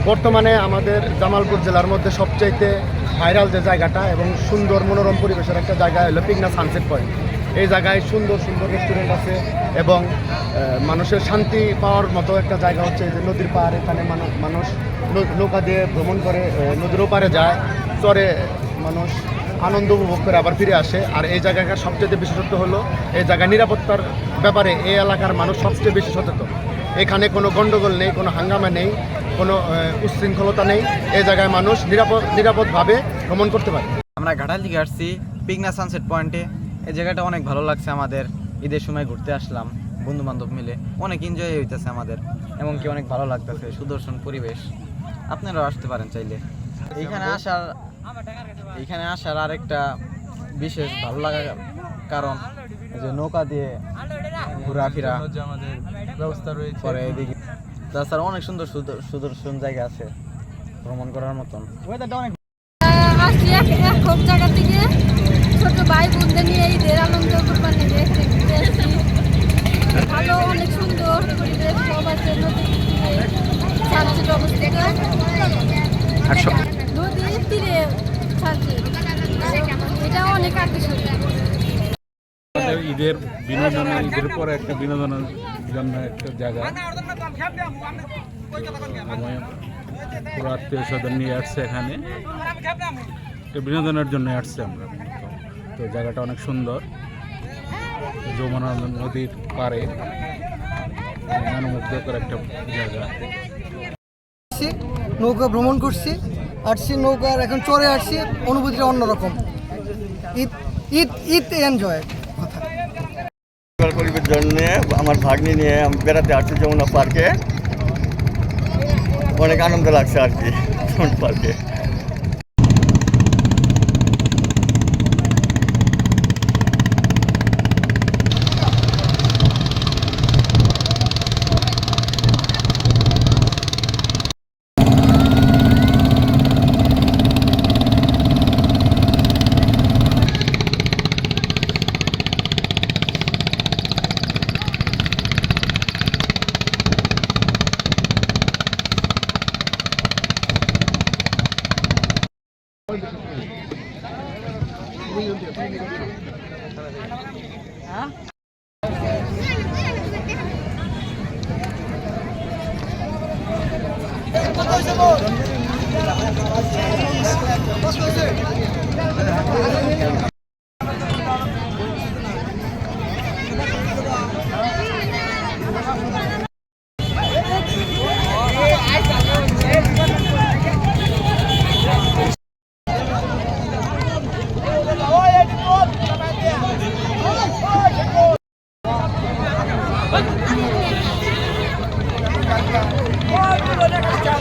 বর্তমানে আমাদের জামালপুর জেলার মধ্যে সবচাইতে ভাইরাল যে জায়গাটা এবং সুন্দর মনোরম পরিবেশের একটা জায়গা হলো পিকনা সানসেট পয়েন্ট। এই জায়গায় সুন্দর সুন্দর রেস্টুরেন্ট আছে এবং মানুষের শান্তি পাওয়ার মতো একটা জায়গা হচ্ছে যে নদীর পাড়। এখানে মানুষ নৌকা দিয়ে ভ্রমণ করে, নদীর ওপারে যায়, চরে মানুষ আনন্দ উপভোগ করে আবার ফিরে আসে। আর এই জায়গাটার সবচেয়ে বিশেষত্ব হলো এই জায়গায় নিরাপত্তার ব্যাপারে এই এলাকার মানুষ সবচেয়ে বেশি সচেতন। এখানে কোনো গণ্ডগোল নেই, কোনো হাঙ্গামা নেই, কোনো উচ্ছৃঙ্খলতা নেই। এই জায়গায় মানুষ নিরাপদভাবে ভ্রমণ করতে পারে। আমরা ঘাটাল থেকে আসছি পিকনা সানসেট পয়েন্টে। এই জায়গাটা অনেক ভালো লাগছে আমাদের। ঈদের সময় ঘুরতে আসলাম বন্ধু বান্ধব মিলে, অনেক এনজয় হইতেছে আমাদের, এমনকি অনেক ভালো লাগতেছে, সুদর্শন পরিবেশ। আপনারাও আসতে পারেন চাইলে। এইখানে আসার আরেকটা বিশেষ ভালো লাগার কারণ যে নৌকা দিয়ে ঘোরাফেরা আমাদের ব্যবস্থা রয়েছে পরে এদিকে। তাছাড়া অনেক সুন্দর সুদর্শন জায়গা আছে ভ্রমণ করার মতন। ওয়েদারটা অনেক আসছি এক জায়গা থেকে ছোট ভাই বোনদের নিয়ে ঈদের আনন্দ করবার নিয়ে ভালো, অনেক সুন্দর পরিবেশ, সব আছে নদীর তীরে সানসেট অবস্থিত, নদীর তীরে সানসেট, এটা অনেক আকর্ষণীয়। ঈদের পরে একটা বিনোদনের জন্য একটা জায়গা, পুরো আত্মীয় স্বজন নিয়ে আসছে এখানে, বিনোদনের জন্য আসছে আমরা। তো জায়গাটা অনেক সুন্দর, যমুনা নদীর পাড়ে, মনোমুগ্ধকর একটা জায়গা। নৌকা ভ্রমণ করছি, আসছি নৌকার, এখন চড়ে আসছি, অনুভূতিটা অন্যরকম। ঈদ এনজয় কথা। পরিবেশের জন্য আমার ভাগ্নি নিয়ে আমি বেড়াতে আসছি যমুনা পার্কে, অনেক আনন্দ লাগছে আর কি যমুনা পার্কে।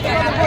Thank you.